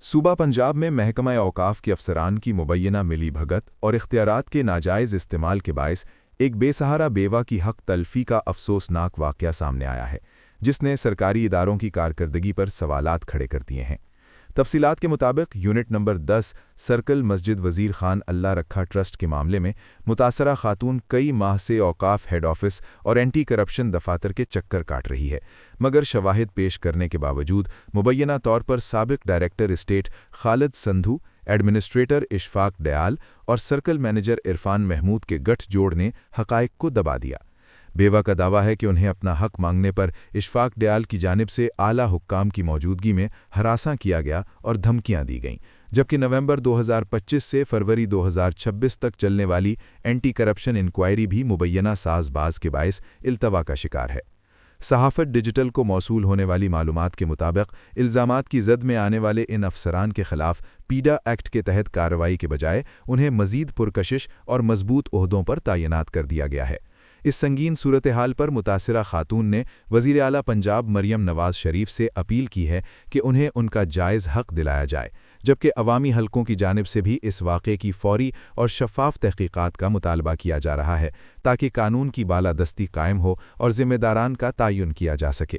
صوبہ پنجاب میں محکمہ اوقاف کے افسران کی مبینہ ملی بھگت اور اختیارات کے ناجائز استعمال کے باعث ایک بے سہارا بیوہ کی حق تلفی کا افسوسناک واقعہ سامنے آیا ہے، جس نے سرکاری اداروں کی کارکردگی پر سوالات کھڑے کر دیے ہیں۔ تفصیلات کے مطابق یونٹ نمبر 10 سرکل مسجد وزیر خان اللہ رکھا ٹرسٹ کے معاملے میں متاثرہ خاتون کئی ماہ سے اوقاف ہیڈ آفس اور اینٹی کرپشن دفاتر کے چکر کاٹ رہی ہے، مگر شواہد پیش کرنے کے باوجود مبینہ طور پر سابق ڈائریکٹر اسٹیٹ خالد سندھو، ایڈمنسٹریٹر اشفاق ڈیال اور سرکل مینیجر عرفان محمود کے گٹھ جوڑ نے حقائق کو دبا دیا۔ بیوہ کا دعویٰ ہے کہ انہیں اپنا حق مانگنے پر اشفاق ڈیال کی جانب سے اعلیٰ حکام کی موجودگی میں ہراساں کیا گیا اور دھمکیاں دی گئیں، جبکہ نومبر 2025 سے فروری 2026 تک چلنے والی اینٹی کرپشن انکوائری بھی مبینہ ساز باز کے باعث التوا کا شکار ہے۔ صحافت ڈیجیٹل کو موصول ہونے والی معلومات کے مطابق الزامات کی زد میں آنے والے ان افسران کے خلاف پیڈا ایکٹ کے تحت کارروائی کے بجائے انہیں مزید پرکشش اور مضبوط عہدوں پر تعینات کر دیا گیا ہے۔ اس سنگین صورتحال پر متاثرہ خاتون نے وزیر اعلیٰ پنجاب مریم نواز شریف سے اپیل کی ہے کہ انہیں ان کا جائز حق دلایا جائے، جبکہ عوامی حلقوں کی جانب سے بھی اس واقعے کی فوری اور شفاف تحقیقات کا مطالبہ کیا جا رہا ہے تاکہ قانون کی بالادستی قائم ہو اور ذمہ داران کا تعین کیا جا سکے۔